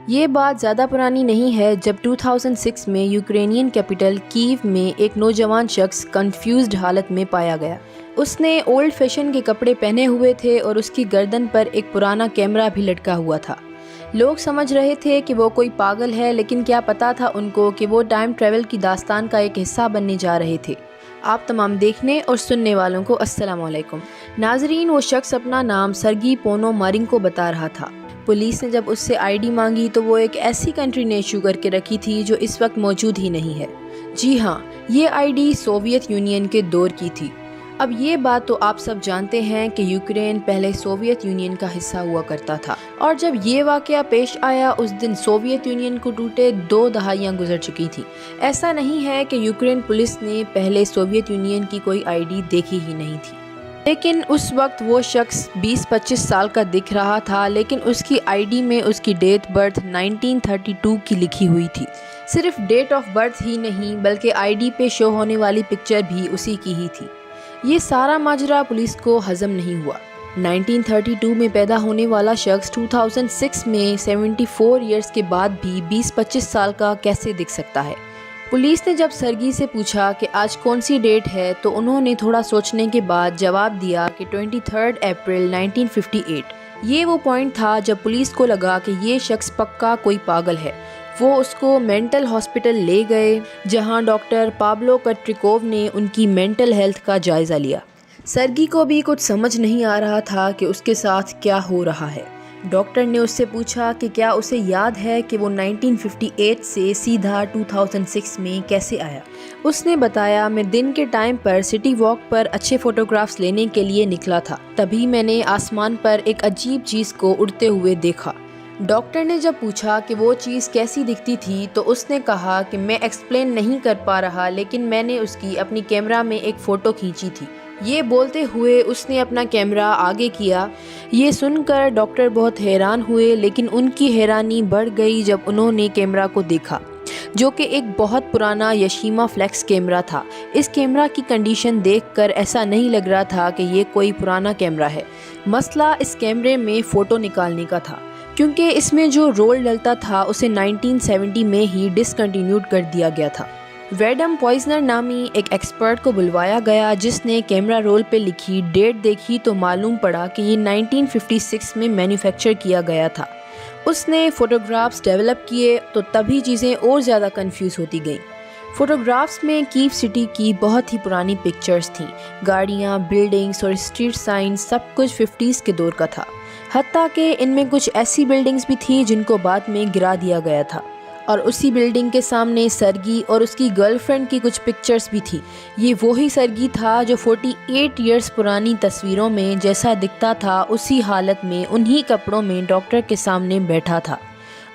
یہ بات زیادہ پرانی نہیں ہے جب 2006 میں یوکرینین کیپٹل کیو میں ایک نوجوان شخص کنفیوزڈ حالت میں پایا گیا۔ اس نے اولڈ فیشن کے کپڑے پہنے ہوئے تھے اور اس کی گردن پر ایک پرانا کیمرہ بھی لٹکا ہوا تھا۔ لوگ سمجھ رہے تھے کہ وہ کوئی پاگل ہے، لیکن کیا پتا تھا ان کو کہ وہ ٹائم ٹریول کی داستان کا ایک حصہ بننے جا رہے تھے۔ آپ تمام دیکھنے اور سننے والوں کو السلام علیکم۔ ناظرین، وہ شخص اپنا نام سرگی پونومارینکو بتا رہا تھا۔ پولیس نے جب اس سے آئی ڈی مانگی تو وہ ایک ایسی کنٹری نے ایشو کر کے رکھی تھی جو اس وقت موجود ہی نہیں ہے۔ جی ہاں، یہ آئی ڈی سوویت یونین کے دور کی تھی۔ اب یہ بات تو آپ سب جانتے ہیں کہ یوکرین پہلے سوویت یونین کا حصہ ہوا کرتا تھا، اور جب یہ واقعہ پیش آیا اس دن سوویت یونین کو ٹوٹے 2 دہائیاں گزر چکی تھیں۔ ایسا نہیں ہے کہ یوکرین پولیس نے پہلے سوویت یونین کی کوئی آئی ڈی دیکھی ہی نہیں تھی، لیکن اس وقت وہ شخص 20-25 سال کا دکھ رہا تھا، لیکن اس کی آئی ڈی میں اس کی ڈیٹ برتھ 1932 کی لکھی ہوئی تھی۔ صرف ڈیٹ آف برتھ ہی نہیں بلکہ آئی ڈی پہ شو ہونے والی پکچر بھی اسی کی ہی تھی۔ یہ سارا ماجرا پولیس کو ہضم نہیں ہوا۔ 1932 میں پیدا ہونے والا شخص 2006 میں 74 ایئرز کے بعد بھی 20-25 سال کا کیسے دکھ سکتا ہے؟ پولیس نے جب سرگی سے پوچھا کہ آج کون سی ڈیٹ ہے تو انہوں نے تھوڑا سوچنے کے بعد جواب دیا کہ 23 اپریل 1958۔ یہ وہ پوائنٹ تھا جب پولیس کو لگا کہ یہ شخص پکا کوئی پاگل ہے۔ وہ اس کو مینٹل ہاسپٹل لے گئے جہاں ڈاکٹر پابلو کٹریکوو نے ان کی مینٹل ہیلتھ کا جائزہ لیا۔ سرگی کو بھی کچھ سمجھ نہیں آ رہا تھا کہ اس کے ساتھ کیا ہو رہا ہے۔ ڈاکٹر نے اس سے پوچھا کہ کیا اسے یاد ہے کہ وہ 1958 سے سیدھا 2006 میں کیسے آیا۔ اس نے بتایا، میں دن کے ٹائم پر سٹی واک پر اچھے فوٹوگرافز لینے کے لیے نکلا تھا، تبھی میں نے آسمان پر ایک عجیب چیز کو اڑتے ہوئے دیکھا۔ ڈاکٹر نے جب پوچھا کہ وہ چیز کیسی دکھتی تھی تو اس نے کہا کہ میں ایکسپلین نہیں کر پا رہا، لیکن میں نے اس کی اپنی کیمرہ میں ایک فوٹو کھینچی تھی۔ یہ بولتے ہوئے اس نے اپنا کیمرہ آگے کیا۔ یہ سن کر ڈاکٹر بہت حیران ہوئے، لیکن ان کی حیرانی بڑھ گئی جب انہوں نے کیمرہ کو دیکھا، جو کہ ایک بہت پرانا یشیما فلیکس کیمرہ تھا۔ اس کیمرہ کی کنڈیشن دیکھ کر ایسا نہیں لگ رہا تھا کہ یہ کوئی پرانا کیمرہ ہے۔ مسئلہ اس کیمرے میں فوٹو نکالنے کا تھا، کیونکہ اس میں جو رول ڈلتا تھا اسے 1970 میں ہی ڈسکنٹینیوڈ کر دیا گیا تھا۔ ویڈم پوائزنر نامی ایک ایکسپرٹ کو بلوایا گیا جس نے کیمرہ رول پہ لکھی ڈیٹ دیکھی تو معلوم پڑا کہ یہ 1956 میں مینوفیکچر کیا گیا تھا۔ اس نے فوٹوگرافز ڈیولپ کیے تو تبھی چیزیں اور زیادہ کنفیوز ہوتی گئیں۔ فوٹوگرافز میں کیو سٹی کی بہت ہی پرانی پکچرز تھیں، گاڑیاں، بلڈنگز اور اسٹریٹ سائنز، سب کچھ 50s کے دور کا تھا۔ حتیٰ کہ ان میں کچھ ایسی بلڈنگز بھی تھیں جن کو بعد میں گرا دیا گیا تھا، اور اسی بلڈنگ کے سامنے سرگی اور اس کی گرل فرینڈ کی کچھ پکچرز بھی تھیں۔ یہ وہی سرگی تھا جو 48 ایئرز پرانی تصویروں میں جیسا دکھتا تھا اسی حالت میں انہی کپڑوں میں ڈاکٹر کے سامنے بیٹھا تھا،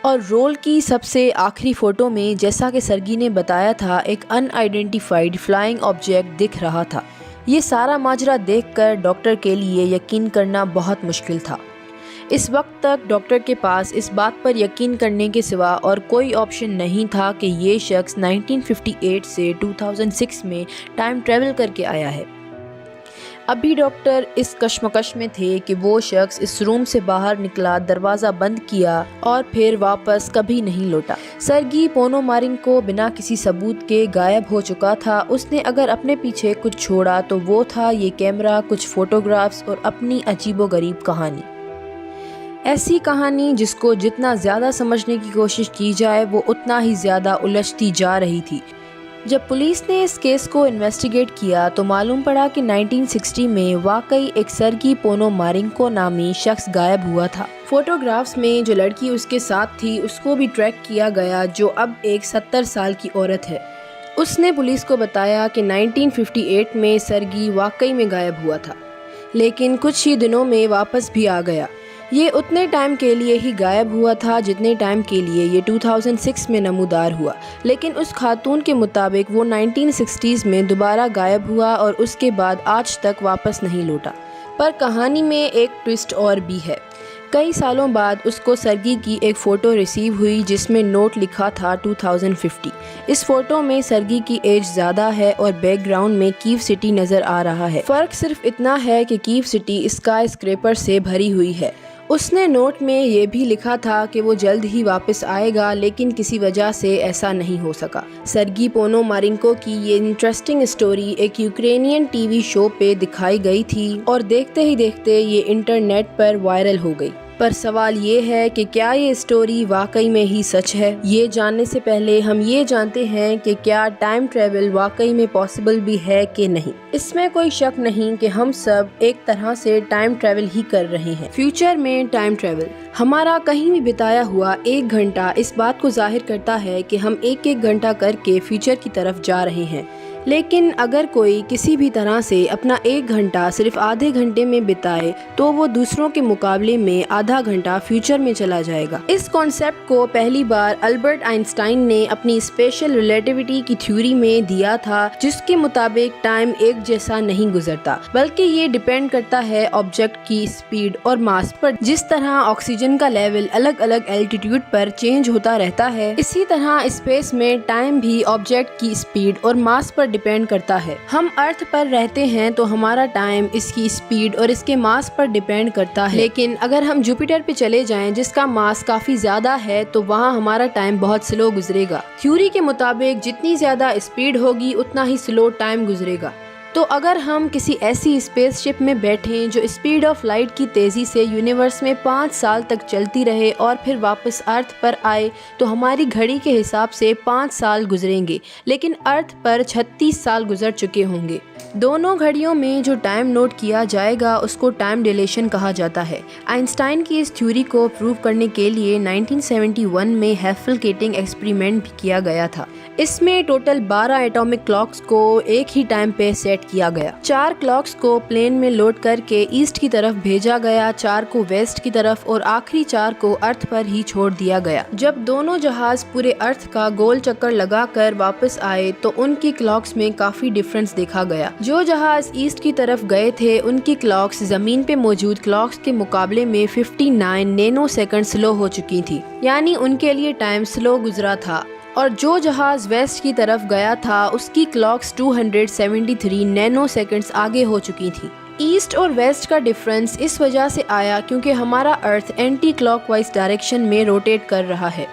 اور رول کی سب سے آخری فوٹو میں جیسا کہ سرگی نے بتایا تھا ایک ان آئیڈینٹیفائڈ فلائنگ آبجیکٹ دکھ رہا تھا۔ یہ سارا ماجرا دیکھ کر ڈاکٹر کے لیے یقین کرنا بہت مشکل تھا۔ اس وقت تک ڈاکٹر کے پاس اس بات پر یقین کرنے کے سوا اور کوئی آپشن نہیں تھا کہ یہ شخص 1958 سے 2006 میں ٹائم ٹریول کر کے آیا ہے۔ ابھی ڈاکٹر اس کشمکش میں تھے کہ وہ شخص اس روم سے باہر نکلا، دروازہ بند کیا اور پھر واپس کبھی نہیں لوٹا۔ سرگی پونومارینکو بنا کسی ثبوت کے غائب ہو چکا تھا۔ اس نے اگر اپنے پیچھے کچھ چھوڑا تو وہ تھا یہ کیمرہ، کچھ فوٹوگرافز اور اپنی عجیب و غریب کہانی۔ ایسی کہانی جس کو جتنا زیادہ سمجھنے کی کوشش کی جائے وہ اتنا ہی زیادہ الجھتی جا رہی تھی۔ جب پولیس نے اس کیس کو انویسٹیگیٹ کیا تو معلوم پڑا کہ 1960 میں واقعی ایک سرگی پونومارینکو نامی شخص غائب ہوا تھا۔ فوٹوگرافز میں جو لڑکی اس کے ساتھ تھی اس کو بھی ٹریک کیا گیا، جو اب ایک 70 سال کی عورت ہے۔ اس نے پولیس کو بتایا کہ 1958 میں سرگی واقعی میں غائب ہوا تھا، لیکن کچھ ہی دنوں میں واپس بھی آ گیا۔ یہ اتنے ٹائم کے لیے ہی غائب ہوا تھا جتنے ٹائم کے لیے یہ 2006 میں نمودار ہوا، لیکن اس خاتون کے مطابق وہ 1960s میں دوبارہ غائب ہوا اور اس کے بعد آج تک واپس نہیں لوٹا۔ پر کہانی میں ایک ٹوسٹ اور بھی ہے۔ کئی سالوں بعد اس کو سرگی کی ایک فوٹو ریسیو ہوئی جس میں نوٹ لکھا تھا 2050۔ اس فوٹو میں سرگی کی ایج زیادہ ہے اور بیک گراؤنڈ میں کیو سٹی نظر آ رہا ہے۔ فرق صرف اتنا ہے کہ کیو سٹی اسکائی اسکریپر سے بھری ہوئی ہے اس نے نوٹ میں یہ بھی لکھا تھا کہ وہ جلد ہی واپس آئے گا، لیکن کسی وجہ سے ایسا نہیں ہو سکا۔ سرگی پونومارینکو کی یہ انٹرسٹنگ اسٹوری ایک یوکرینین ٹی وی شو پہ دکھائی گئی تھی اور دیکھتے ہی دیکھتے یہ انٹرنیٹ پر وائرل ہو گئی۔ پر سوال یہ ہے کہ کیا یہ اسٹوری واقعی میں ہی سچ ہے؟ یہ جاننے سے پہلے ہم یہ جانتے ہیں کہ کیا ٹائم ٹریول واقعی میں پاسبل بھی ہے کہ نہیں۔ اس میں کوئی شک نہیں کہ ہم سب ایک طرح سے ٹائم ٹریول ہی کر رہے ہیں۔ فیوچر میں ٹائم ٹریول ہمارا کہیں بھی بتایا ہوا 1 گھنٹہ اس بات کو ظاہر کرتا ہے کہ ہم ایک گھنٹہ کر کے فیوچر کی طرف جا رہے ہیں، لیکن اگر کوئی کسی بھی طرح سے اپنا 1 گھنٹہ صرف آدھے گھنٹے میں بتائے تو وہ دوسروں کے مقابلے میں آدھا گھنٹہ فیوچر میں چلا جائے گا۔ اس کانسیپٹ کو پہلی بار البرٹ آئنسٹائن نے اپنی اسپیشل ریلیٹیوٹی کی تھیوری میں دیا تھا، جس کے مطابق ٹائم ایک جیسا نہیں گزرتا، بلکہ یہ ڈیپینڈ کرتا ہے آبجیکٹ کی اسپیڈ اور ماس پر۔ جس طرح آکسیجن کا لیول الگ الگ ایلٹیٹیوڈ پر چینج ہوتا رہتا ہے، اسی طرح اسپیس میں ٹائم بھی آبجیکٹ کی اسپیڈ اور ماس پر ڈیپینڈ کرتا ہے۔ ہم ارتھ پر رہتے ہیں تو ہمارا ٹائم اس کی اسپیڈ اور اس کے ماس پر ڈیپینڈ کرتا ہے، لیکن اگر ہم جوپیٹر پہ چلے جائیں جس کا ماس کافی زیادہ ہے تو وہاں ہمارا ٹائم بہت سلو گزرے گا۔ تھیوری کے مطابق جتنی زیادہ اسپیڈ ہوگی اتنا ہی سلو ٹائم گزرے گا۔ تو اگر ہم کسی ایسی اسپیس شپ میں بیٹھیں جو اسپیڈ آف لائٹ کی تیزی سے یونیورس میں 5 سال تک چلتی رہے اور پھر واپس ارتھ پر آئے تو ہماری گھڑی کے حساب سے 5 سال گزریں گے، لیکن ارتھ پر 36 سال گزر چکے ہوں گے۔ دونوں گھڑیوں میں جو ٹائم نوٹ کیا جائے گا اس کو ٹائم ڈیلیشن کہا جاتا ہے۔ آئنسٹائن کی اس تھیوری کو پروو کرنے کے لیے 1971 میں ہیفل-کیٹنگ ایکسپیریمنٹ بھی کیا گیا تھا۔ اس میں ٹوٹل 12 ایٹامک کلاکس کو ایک ہی ٹائم پہ سیٹ کیا گیا۔ 4 کلاکس کو پلین میں لوڈ کر کے ایسٹ کی طرف بھیجا گیا، 4 کو ویسٹ کی طرف اور آخری 4 کو ارتھ پر ہی چھوڑ دیا گیا۔ جب دونوں جہاز پورے ارتھ کا گول چکر لگا کر واپس آئے تو ان کی کلاکس میں کافی ڈفرنس دیکھا گیا۔ جو جہاز ایسٹ کی طرف گئے تھے ان کی کلاکس زمین پہ موجود کلاکس کے مقابلے میں 59 نینو سیکنڈ سلو ہو چکی تھی، یعنی ان کے لیے ٹائم سلو گزرا تھا، اور جو جہاز ویسٹ کی طرف گیا تھا اس کی کلاکس 273 نینو سیکنڈز آگے ہو چکی تھی۔ ایسٹ اور ویسٹ کا ڈفرنس اس وجہ سے آیا کیونکہ ہمارا ارتھ اینٹی کلاک وائز ڈائریکشن میں روٹیٹ کر رہا ہے۔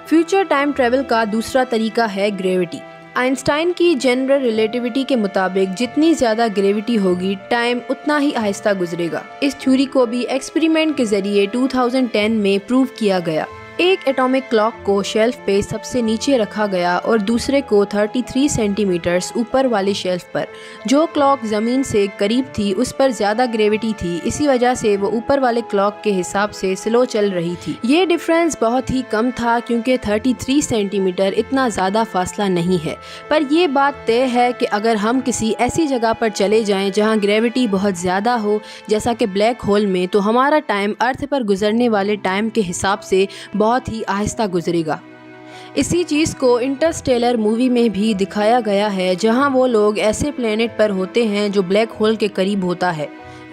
فیوچر ٹائم ٹریول کا دوسرا طریقہ ہے گریوٹی۔ آئنسٹائن کی جنرل ریلیٹیوٹی کے مطابق جتنی زیادہ گریوٹی ہوگی ٹائم اتنا ہی آہستہ گزرے گا۔ اس تھیوری کو بھی ایکسپیریمنٹ کے ذریعے 2010 میں پروو کیا گیا۔ ایک ایٹامک کلاک کو شیلف پہ سب سے نیچے رکھا گیا اور دوسرے کو 33 سینٹی میٹرز اوپر والے شیلف پر۔ جو کلاک زمین سے قریب تھی اس پر زیادہ گریوٹی تھی، اسی وجہ سے وہ اوپر والے کلاک کے حساب سے سلو چل رہی تھی۔ یہ ڈفرنس بہت ہی کم تھا کیونکہ 33 سینٹی میٹر اتنا زیادہ فاصلہ نہیں ہے، پر یہ بات طے ہے کہ اگر ہم کسی ایسی جگہ پر چلے جائیں جہاں گریوٹی بہت زیادہ ہو، جیسا کہ بلیک ہول میں، تو ہمارا ٹائم ارتھ پر گزرنے والے ٹائم کے حساب سے بہت ہی آہستہ گزرے گا۔ اسی چیز کو انٹرسٹیلر مووی میں بھی دکھایا گیا ہے، جہاں وہ لوگ ایسے پلینٹ پر ہوتے ہیں جو بلیک ہول کے قریب ہوتا ہے۔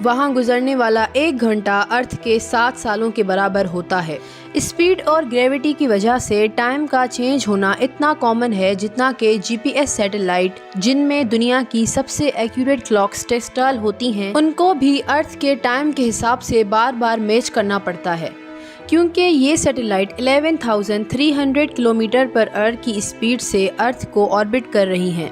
وہاں گزرنے والا 1 گھنٹہ ارتھ کے 7 سالوں کے برابر ہوتا ہے۔ اسپیڈ اور گریوٹی کی وجہ سے ٹائم کا چینج ہونا اتنا کامن ہے جتنا کہ GPS سیٹلائٹ، جن میں دنیا کی سب سے ایکوریٹ کلاکس ٹیسٹال ہوتی ہیں، ان کو بھی ارتھ کے ٹائم کے حساب سے بار بار میچ کرنا پڑتا ہے، کیونکہ یہ سیٹلائٹ 11,300 کلومیٹر پر آور کی اسپیڈ سے ارتھ کو آربٹ کر رہی ہیں۔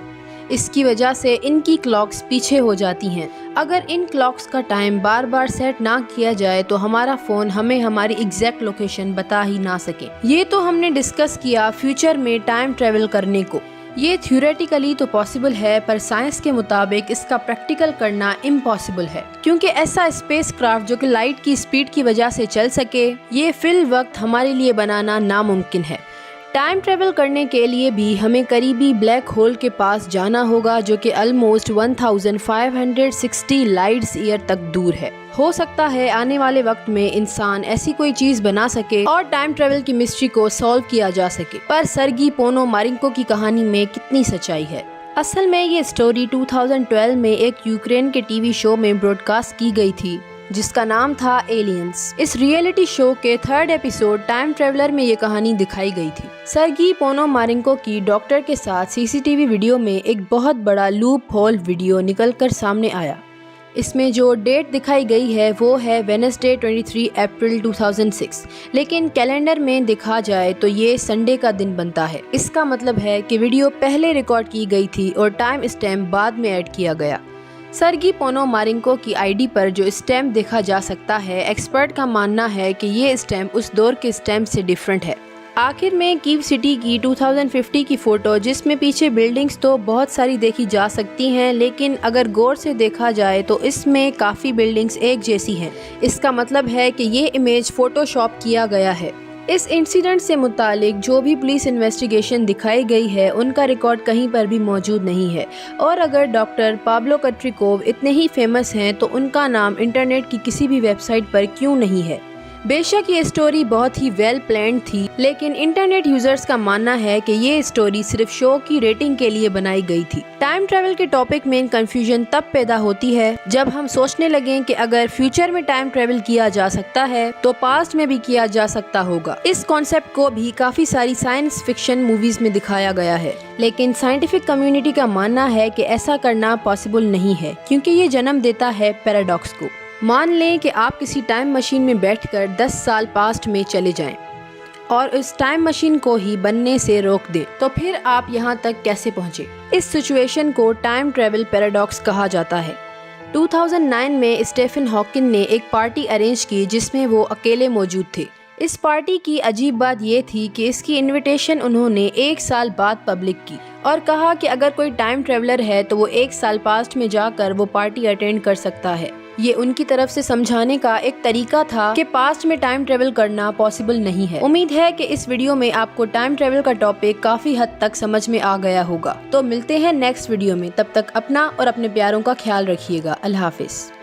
اس کی وجہ سے ان کی کلاکس پیچھے ہو جاتی ہیں۔ اگر ان کلاکس کا ٹائم بار بار سیٹ نہ کیا جائے تو ہمارا فون ہمیں ہماری ایگزیکٹ لوکیشن بتا ہی نہ سکے۔ یہ تو ہم نے ڈسکس کیا فیوچر میں ٹائم ٹریول کرنے کو۔ یہ تھیوریٹیکلی تو پاسبل ہے، پر سائنس کے مطابق اس کا پریکٹیکل کرنا امپاسبل ہے، کیونکہ ایسا اسپیس کرافٹ جو کہ لائٹ کی اسپیڈ کی وجہ سے چل سکے، یہ فی الوقت ہمارے لیے بنانا ناممکن ہے۔ ٹائم ٹریول کرنے کے لیے بھی ہمیں قریبی بلیک ہول کے پاس جانا ہوگا، جو کہ آلموسٹ 1560 لائٹس ایئر تک دور ہے۔ ہو سکتا ہے آنے والے وقت میں انسان ایسی کوئی چیز بنا سکے اور ٹائم ٹریول کی مسٹری کو سالو کیا جا سکے، پر سرگی پونومارینکو کی کہانی میں کتنی سچائی ہے؟ اصل میں یہ سٹوری 2012 میں ایک یوکرین کے ٹی وی شو میں براڈ کاسٹ کی گئی تھی، جس کا نام تھا ایلینز۔ اس ریئلٹی شو کے 3rd ایپیسوڈ ٹائم ٹریولر میں یہ کہانی دکھائی گئی تھی۔ سرگی پونومارینکو کی ڈاکٹر کے ساتھ CCTV ویڈیو میں ایک بہت بڑا لوپ ہول ویڈیو نکل کر سامنے آیا۔ اس میں جو ڈیٹ دکھائی گئی ہے وہ ہے وینسڈے 23 اپریل 2006، لیکن کیلنڈر میں دیکھا جائے تو یہ سنڈے کا دن بنتا ہے۔ اس کا مطلب ہے کہ ویڈیو پہلے ریکارڈ کی گئی تھی اور ٹائم اسٹیمپ بعد میں ایڈ کیا گیا۔ سرگی پونومارینکو کی آئی ڈی پر جو اسٹیمپ دیکھا جا سکتا ہے، ایکسپرٹ کا ماننا ہے کہ یہ اسٹیمپ اس دور کے اسٹیمپ سے ڈیفرنٹ ہے۔ آخر میں کیو سٹی کی 2050 کی فوٹو، جس میں پیچھے بلڈنگز تو بہت ساری دیکھی جا سکتی ہیں، لیکن اگر غور سے دیکھا جائے تو اس میں کافی بلڈنگز ایک جیسی ہیں۔ اس کا مطلب ہے کہ یہ امیج فوٹو شاپ کیا گیا ہے۔ اس انسیڈنٹ سے متعلق جو بھی پولیس انویسٹیگیشن دکھائی گئی ہے ان کا ریکارڈ کہیں پر بھی موجود نہیں ہے، اور اگر ڈاکٹر پابلو کٹریکوو اتنے ہی فیمس ہیں تو ان کا نام انٹرنیٹ کی کسی بھی ویب سائٹ پر کیوں نہیں ہے؟ بے شک یہ اسٹوری بہت ہی ویل پلانڈ تھی، لیکن انٹرنیٹ یوزرز کا ماننا ہے کہ یہ اسٹوری صرف شو کی ریٹنگ کے لیے بنائی گئی تھی۔ ٹائم ٹریول کے ٹاپک میں کنفیوژن تب پیدا ہوتی ہے جب ہم سوچنے لگیں کہ اگر فیوچر میں ٹائم ٹریول کیا جا سکتا ہے تو پاسٹ میں بھی کیا جا سکتا ہوگا۔ اس کانسیپٹ کو بھی کافی ساری سائنس فکشن موویز میں دکھایا گیا ہے، لیکن سائنٹیفک کمیونٹی کا ماننا ہے کہ ایسا کرنا پاسبل نہیں ہے، کیونکہ یہ جنم دیتا ہے پیراڈاکس کو۔ مان لیں کہ آپ کسی ٹائم مشین میں بیٹھ کر 10 سال پاسٹ میں چلے جائیں اور اس ٹائم مشین کو ہی بننے سے روک دیں، تو پھر آپ یہاں تک کیسے پہنچے؟ اس سچویشن کو ٹائم ٹریول پیراڈاکس کہا جاتا ہے۔ 2009 میں اسٹیفن ہاکنگ نے ایک پارٹی ارینج کی جس میں وہ اکیلے موجود تھے۔ اس پارٹی کی عجیب بات یہ تھی کہ اس کی انویٹیشن انہوں نے 1 سال بعد پبلک کی اور کہا کہ اگر کوئی ٹائم ٹریولر ہے تو وہ 1 سال پاسٹ میں جا کر وہ پارٹی اٹینڈ کر سکتا ہے۔ یہ ان کی طرف سے سمجھانے کا ایک طریقہ تھا کہ پاسٹ میں ٹائم ٹریول کرنا پاسبل نہیں ہے۔ امید ہے کہ اس ویڈیو میں آپ کو ٹائم ٹریول کا ٹاپک کافی حد تک سمجھ میں آ گیا ہوگا۔ تو ملتے ہیں نیکسٹ ویڈیو میں، تب تک اپنا اور اپنے پیاروں کا خیال رکھیے گا۔ اللہ حافظ۔